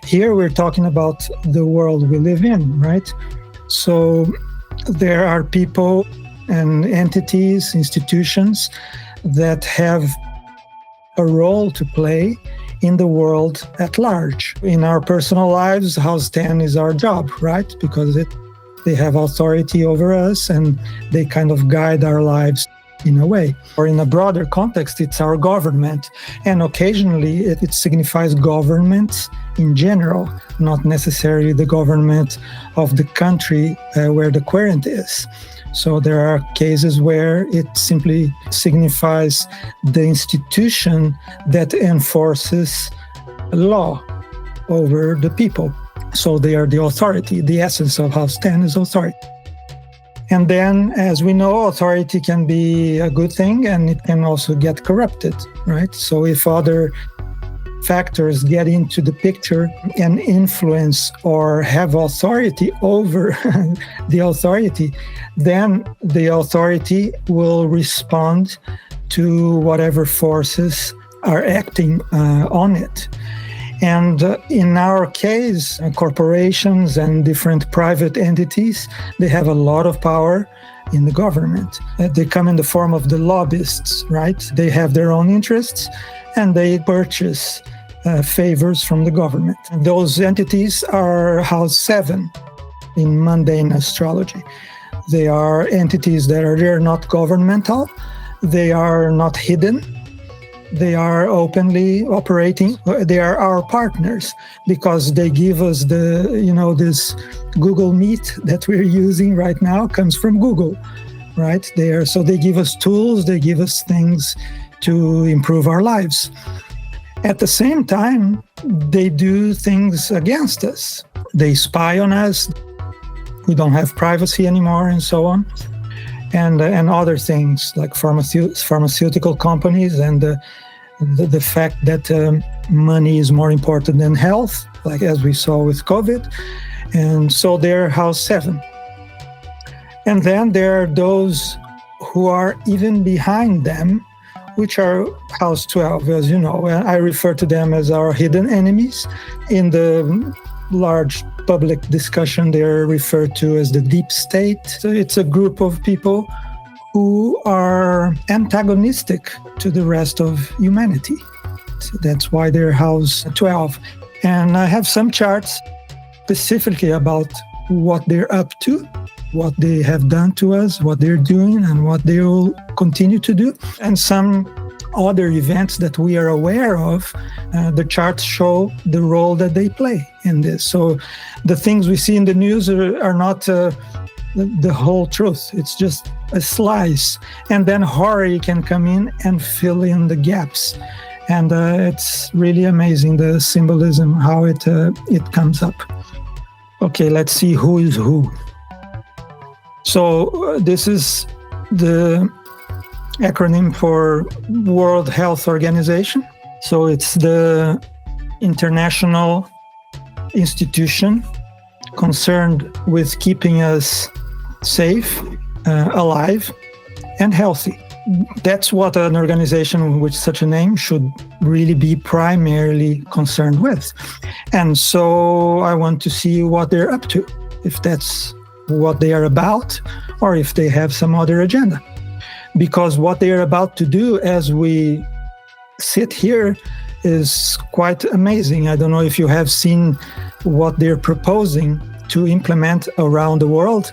Here we're talking about the world we live in, right? So there are people and entities, institutions that have a role to play in the world at large. In our personal lives, House 10 is our job, right? Because they have authority over us and they kind of guide our lives in a way. Or in a broader context, it's our government. And occasionally it signifies governments in general, not necessarily the government of the country where the querent is. So there are cases where it simply signifies the institution that enforces law over the people. So they are the authority. The essence of House 10 is authority. And then, as we know, authority can be a good thing and it can also get corrupted, right? So if other factors get into the picture and influence or have authority over the authority, then the authority will respond to whatever forces are acting on it. And in our case, corporations and different private entities, they have a lot of power in the government. They come in the form of the lobbyists, right? They have their own interests and they purchase favors from the government. Those entities are House 7 in mundane astrology. They are entities that they're not governmental, they are not hidden, they are openly operating. They are our partners because they give us this Google Meet that we're using right now comes from Google, right? So they give us tools, they give us things to improve our lives. At the same time, they do things against us. They spy on us. We don't have privacy anymore and so on. And other things like pharmaceutical companies and the fact that money is more important than health, like as we saw with COVID. And so they're House 7. And then there are those who are even behind them, which are House 12, as you know. I refer to them as our hidden enemies. In the large public discussion, they're referred to as the deep state. So it's a group of people who are antagonistic to the rest of humanity. So that's why they're House 12. And I have some charts specifically about what they're up to, what they have done to us, what they're doing, and what they will continue to do. And some other events that we are aware of, the charts show the role that they play in this. So the things we see in the news are not the whole truth. It's just a slice. And then horary can come in and fill in the gaps. And it's really amazing, the symbolism, how it comes up. Okay, let's see who is who. So this is the acronym for World Health Organization. So it's the international institution concerned with keeping us safe, alive, and healthy. That's what an organization with such a name should really be primarily concerned with. And so I want to see what they're up to, if that's what they are about, or if they have some other agenda. Because what they are about to do as we sit here is quite amazing. I don't know if you have seen what they're proposing to implement around the world,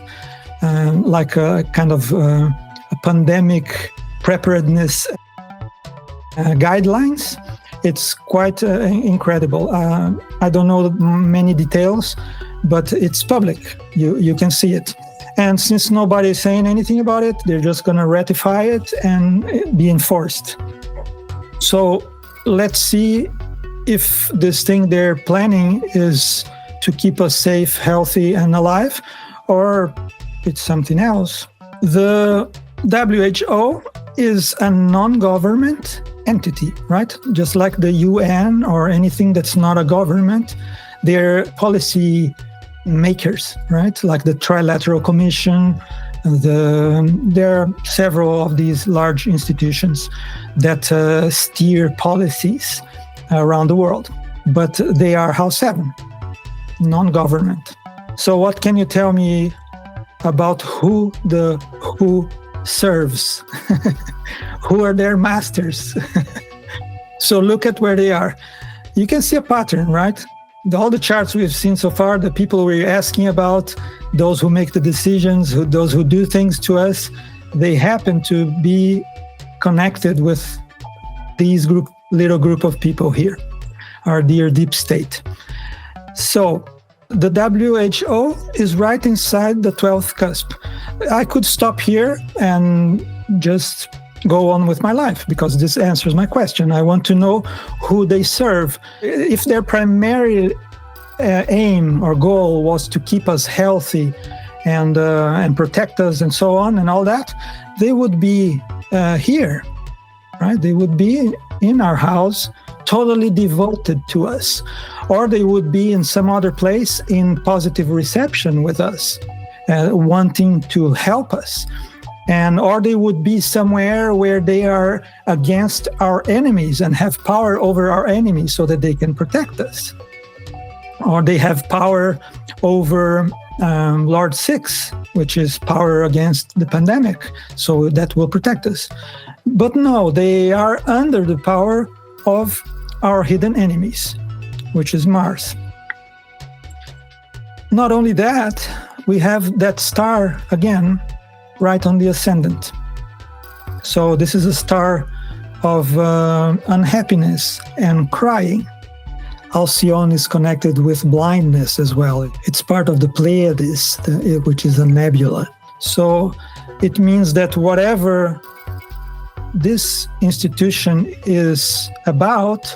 like a kind of a pandemic preparedness guidelines. It's quite incredible. I don't know many details, but it's public. You can see it. And since nobody is saying anything about it, they're just going to ratify it and be enforced. So let's see if this thing they're planning is to keep us safe, healthy, and alive, or it's something else. The WHO is a non-government entity, right? Just like the UN or anything that's not a government, they're policy makers, right? Like the Trilateral Commission. There are several of these large institutions that steer policies around the world. but they are house 7, non-government. So what can you tell me about who serves? Who are their masters? So look at where they are. You can see a pattern, right? All the charts we've seen so far, the people we're asking about, those who make the decisions, those who do things to us, they happen to be connected with these little group of people here, our dear deep state. So the WHO is right inside the 12th cusp. I could stop here and just go on with my life because this answers my question. I want to know who they serve. If their primary aim or goal was to keep us healthy and protect us and so on and all that, they would be here, right? They would be in our house, totally devoted to us, or they would be in some other place in positive reception with us, wanting to help us. Or they would be somewhere where they are against our enemies and have power over our enemies so that they can protect us. Or they have power over Lord 6, which is power against the pandemic, so that will protect us. But no, they are under the power of our hidden enemies, which is Mars. Not only that, we have that star again, right on the ascendant. So this is a star of unhappiness and crying. Alcyone is connected with blindness as well. It's part of the Pleiades, which is a nebula. So it means that whatever this institution is about,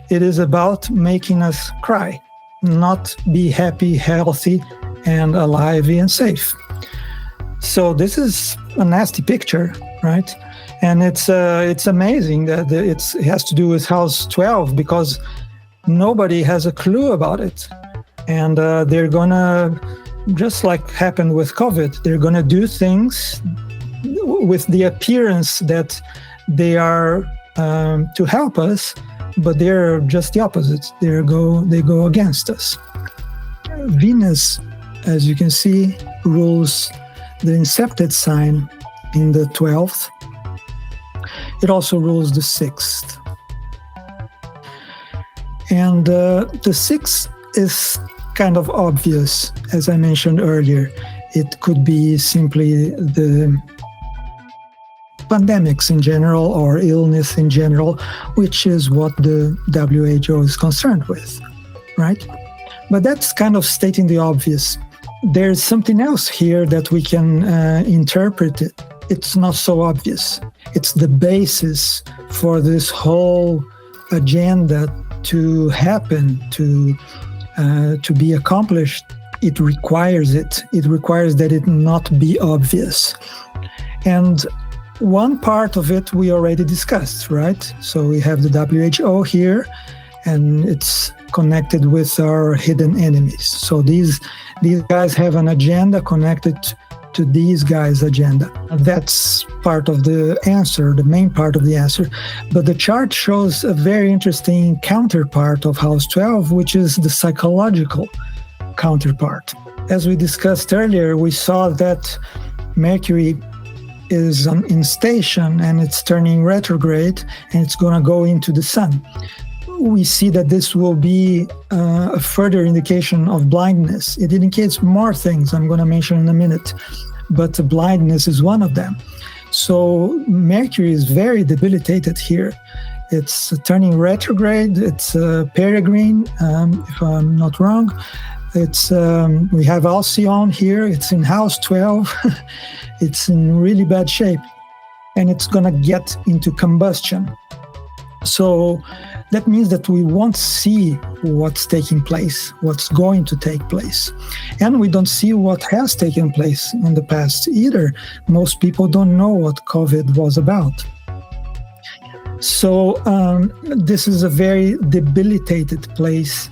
it is about making us cry, not be happy, healthy, and alive and safe. So this is a nasty picture, right? And it's amazing that it has to do with house 12 because nobody has a clue about it. And they're gonna, just like happened with COVID, they're gonna do things with the appearance that they are to help us, but they're just the opposite. They go against us. Venus, as you can see, rules the incepted sign in the 12th. It also rules the 6th. And the 6th is kind of obvious, as I mentioned earlier. It could be simply the pandemics in general or illness in general, which is what the WHO is concerned with, right? But that's kind of stating the obvious. There's something else here that we can interpret it. It's not so obvious. It's the basis for this whole agenda to happen, to be accomplished. It requires it. It requires that it not be obvious. And one part of it we already discussed, right? So we have the WHO here, and it's connected with our hidden enemies. So these guys have an agenda connected to these guys' agenda. That's part of the answer, the main part of the answer. But the chart shows a very interesting counterpart of House 12, which is the psychological counterpart. As we discussed earlier, we saw that Mercury is in station and it's turning retrograde and it's going to go into the sun. We see that this will be a further indication of blindness. It indicates more things I'm going to mention in a minute, but blindness is one of them. So Mercury is very debilitated here. It's turning retrograde. It's peregrine, if I'm not wrong. It's we have Alcyone here. It's in house 12. It's in really bad shape, and it's going to get into combustion. So that means that we won't see what's taking place, what's going to take place. And we don't see what has taken place in the past either. Most people don't know what COVID was about. So this is a very debilitated place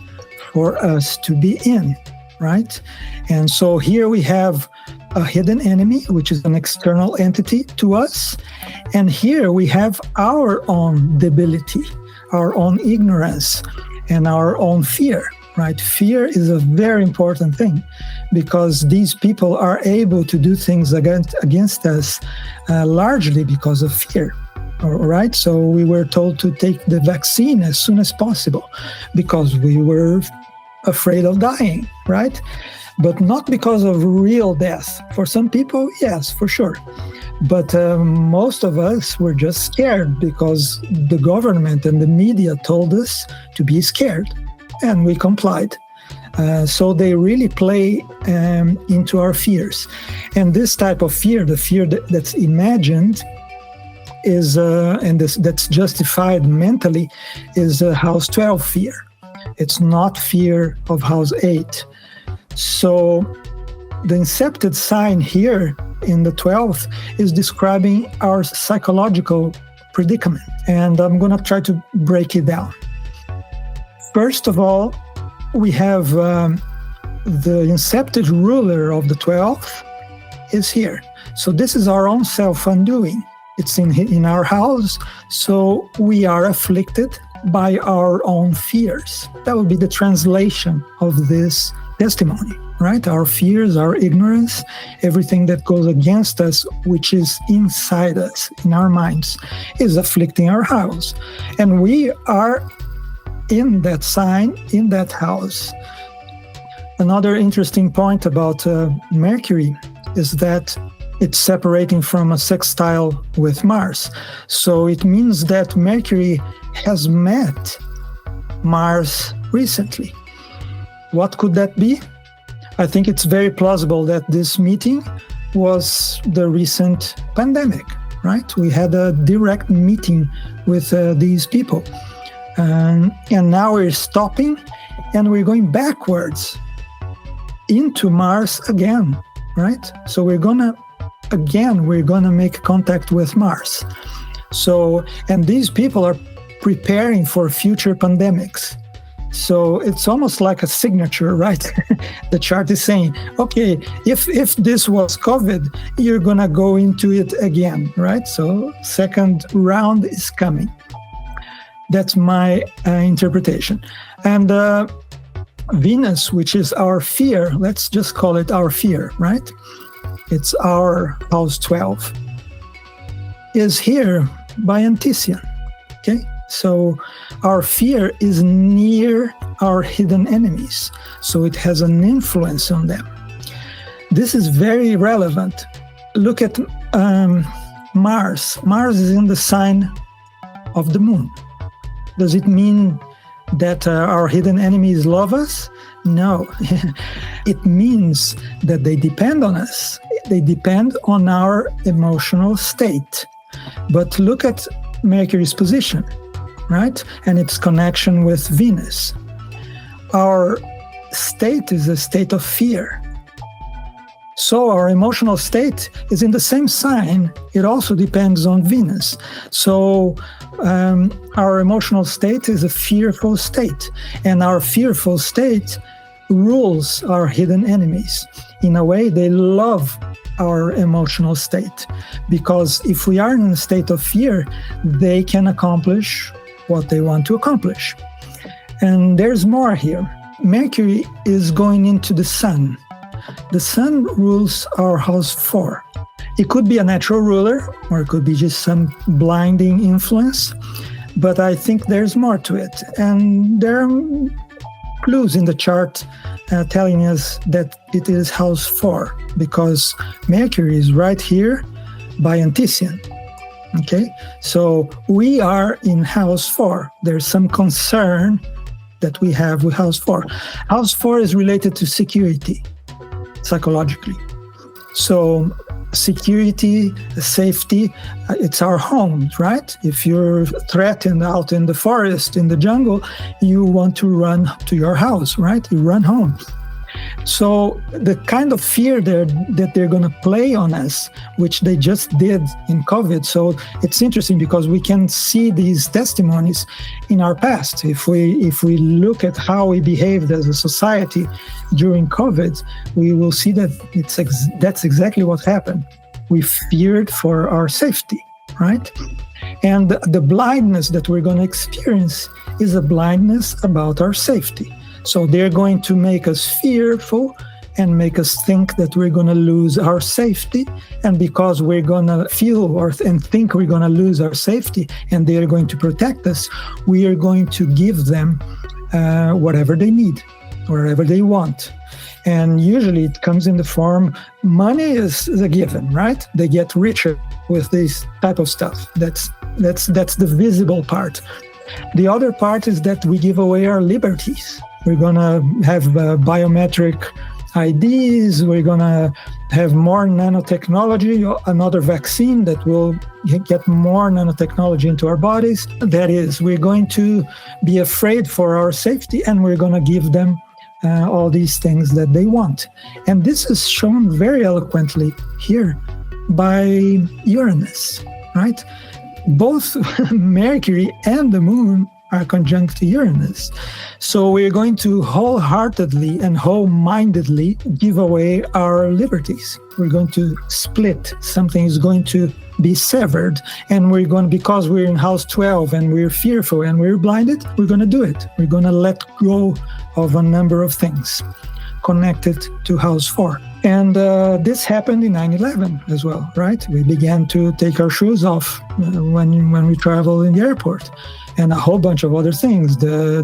for us to be in, right? And so here we have a hidden enemy, which is an external entity to us. And here we have our own debility, our own ignorance. and our own fear, right? Fear is a very important thing because these people are able to do things against us largely because of fear. All right, so we were told to take the vaccine as soon as possible because we were afraid of dying, right? But not because of real death. For some people, yes, for sure. But most of us were just scared because the government and the media told us to be scared, and we complied. So they really play into our fears. And this type of fear, the fear that's imagined, is that's justified mentally, is house 12 fear. It's not fear of house 8. So the incepted sign here in the 12th is describing our psychological predicament. And I'm going to try to break it down. First of all, we have the incepted ruler of the 12th is here. So this is our own self-undoing. It's in our house, so we are afflicted by our own fears. That would be the translation of this testimony, right? Our fears, our ignorance, everything that goes against us, which is inside us, in our minds, is afflicting our house. And we are in that sign, in that house. Another interesting point about Mercury is that it's separating from a sextile with Mars. So it means that Mercury has met Mars recently. What could that be? I think it's very plausible that this meeting was the recent pandemic, right? We had a direct meeting with these people. And now we're stopping and we're going backwards into Mars again, right? So we're going to make contact with Mars. So, and these people are preparing for future pandemics. So it's almost like a signature, right? The chart is saying, okay, if this was COVID, you're going to go into it again, right? So second round is coming. That's my interpretation. And Venus, which is our fear, let's just call it our fear, right? It's our house 12, is here by Alcyone, okay? So our fear is near our hidden enemies, so it has an influence on them. This is very relevant. Look at Mars. Mars is in the sign of the moon. Does it mean that our hidden enemies love us? No. It means that they depend on us. They depend on our emotional state. But look at Mercury's position, right? And its connection with Venus. Our state is a state of fear. So our emotional state is in the same sign. It also depends on Venus. So our emotional state is a fearful state. And our fearful state rules our hidden enemies. In a way, they love our emotional state. Because if we are in a state of fear, they can accomplish what they want to accomplish. And there's more here. Mercury is going into the sun. The sun rules our house 4. It could be a natural ruler, or it could be just some blinding influence, but I think there's more to it. And there are clues in the chart telling us that it is house 4, because Mercury is right here by Alcyone. Okay, so we are in house 4. There's some concern that we have with house 4. House 4 is related to security, psychologically. So security, safety, it's our homes, right? If you're threatened out in the forest, in the jungle, you want to run to your house, right? You run home. So the kind of fear that they're going to play on us, which they just did in COVID. So it's interesting because we can see these testimonies in our past. If we look at how we behaved as a society during COVID, we will see that that's exactly what happened. We feared for our safety, right? And the blindness that we're going to experience is a blindness about our safety. So they're going to make us fearful and make us think that we're going to lose our safety. And because we're going to feel and think we're going to lose our safety and they're going to protect us, we are going to give them whatever they need, wherever they want. And usually it comes in the form, money is a given, right? They get richer with this type of stuff. That's the visible part. The other part is that we give away our liberties. We're going to have biometric IDs. We're going to have more nanotechnology, another vaccine that will get more nanotechnology into our bodies. That is, we're going to be afraid for our safety, and we're going to give them all these things that they want. And this is shown very eloquently here by Uranus, right? Both Mercury and the moon are conjunct to Uranus. So we're going to wholeheartedly and whole-mindedly give away our liberties. We're going to split. Something is going to be severed. And we're going to, because we're in house 12 and we're fearful and we're blinded, we're going to do it. We're going to let go of a number of things connected to house 4. And this happened in 9/11 as well, right? We began to take our shoes off when we travel in the airport, and a whole bunch of other things. The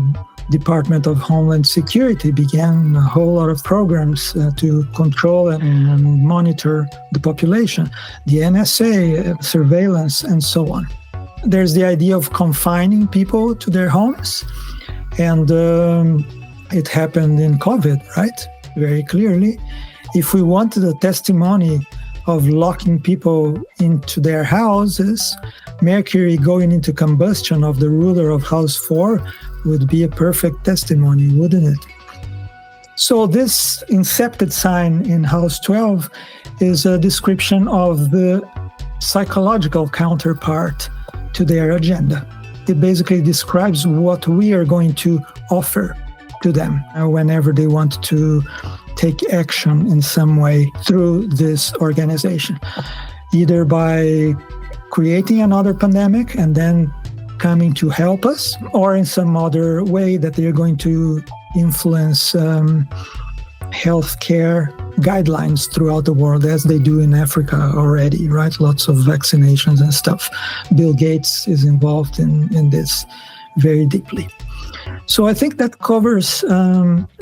Department of Homeland Security began a whole lot of programs to control and monitor the population, the NSA, surveillance, and so on. There's the idea of confining people to their homes, and it happened in COVID, right? Very clearly. If we wanted a testimony of locking people into their houses, Mercury going into combustion of the ruler of house 4 would be a perfect testimony, wouldn't it? So this incepted sign in house 12 is a description of the psychological counterpart to their agenda. It basically describes what we are going to offer to them whenever they want to take action in some way through this organization, either by creating another pandemic and then coming to help us, or in some other way that they're going to influence healthcare guidelines throughout the world, as they do in Africa already, right? Lots of vaccinations and stuff. Bill Gates is involved in this very deeply. So I think that covers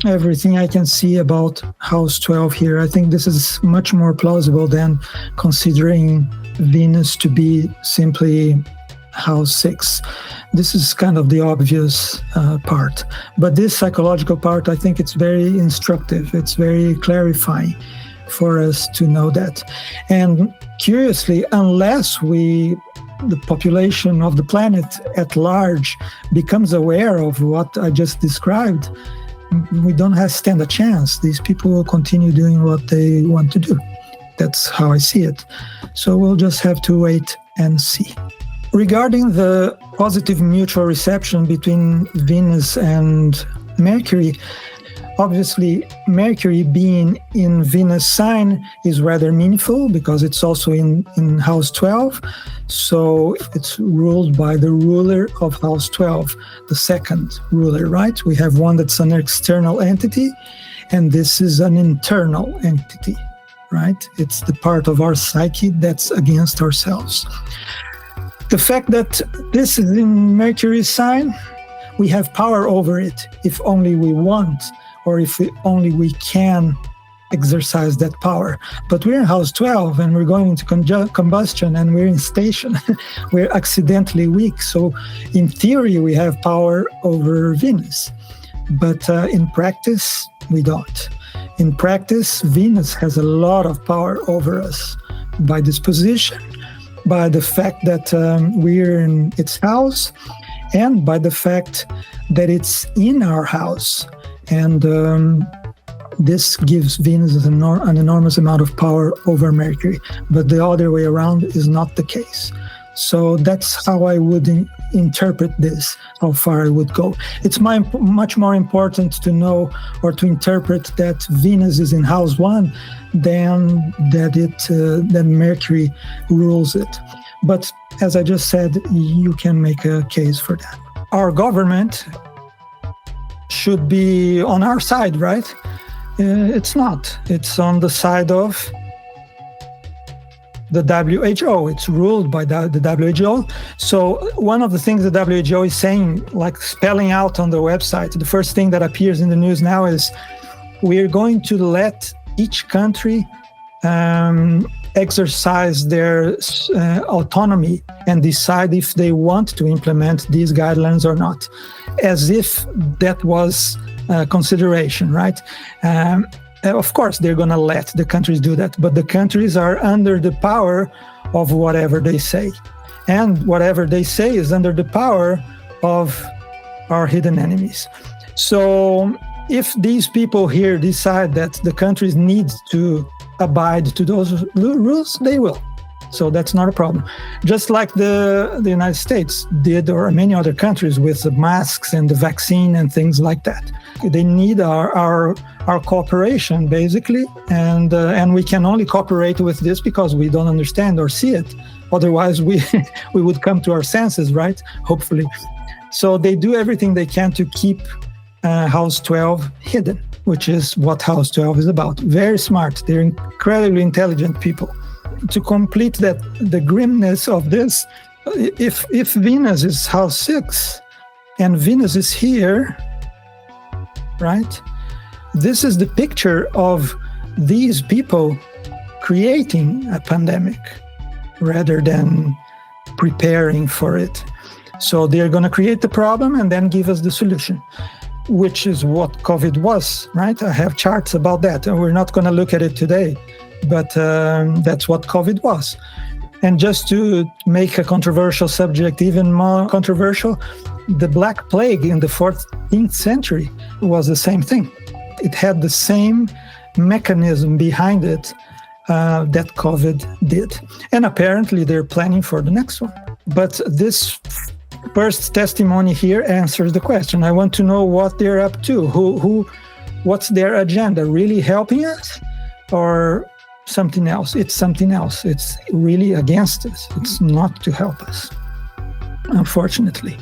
everything I can see about house 12 here. I think this is much more plausible than considering Venus to be simply house 6. This is kind of the obvious part. But this psychological part, I think it's very instructive. It's very clarifying for us to know that. And curiously, unless the population of the planet at large becomes aware of what I just described, we don't stand a chance. These people will continue doing what they want to do. That's how I see it. So we'll just have to wait and see. Regarding the positive mutual reception between Venus and Mercury, obviously, Mercury being in Venus sign is rather meaningful because it's also in house 12. So it's ruled by the ruler of house 12, the second ruler, right? We have one that's an external entity, and this is an internal entity, right? It's the part of our psyche that's against ourselves. The fact that this is in Mercury's sign, we have power over it if only we want, or if only we can exercise that power. But we're in house 12 and we're going into combustion and we're in station. We're accidentally weak. So in theory, we have power over Venus. But in practice, we don't. In practice, Venus has a lot of power over us by disposition, by the fact that we're in its house, and by the fact that it's in our house. And this gives Venus an enormous amount of power over Mercury, but the other way around is not the case. So that's how I would interpret this, how far I would go. It's much more important to know or to interpret that Venus is in house 1 than that Mercury rules it. But as I just said, you can make a case for that. Our government should be on our side, right? It's not. It's on the side of the WHO. It's ruled by the WHO. So one of the things the WHO is saying, like spelling out on the website, the first thing that appears in the news now is, we're going to let each country exercise their autonomy and decide if they want to implement these guidelines or not, as if that was consideration, right? Of course, they're going to let the countries do that, but the countries are under the power of whatever they say. And whatever they say is under the power of our hidden enemies. So if these people here decide that the countries need to abide to those rules, they will. So that's not a problem. Just like the United States did, or many other countries, with the masks and the vaccine and things like that. They need our cooperation, basically, and we can only cooperate with this because we don't understand or see it. Otherwise, we would come to our senses, right? Hopefully. So they do everything they can to keep House 12 hidden, which is what House 12 is about. Very smart. They're incredibly intelligent people. To complete that, the grimness of this, if Venus is House 6 and Venus is here, right? This is the picture of these people creating a pandemic rather than preparing for it. So they're going to create the problem and then give us the solution, which is what COVID was, right? I have charts about that, and we're not going to look at it today, but that's what COVID was. And just to make a controversial subject even more controversial, the Black Plague in the 14th century was the same thing. It had the same mechanism behind it that COVID did. And apparently they're planning for the next one. But this first testimony here answers the question. I want to know what they're up to. What's their agenda? Really helping us or something else? It's something else. It's really against us. It's not to help us, unfortunately.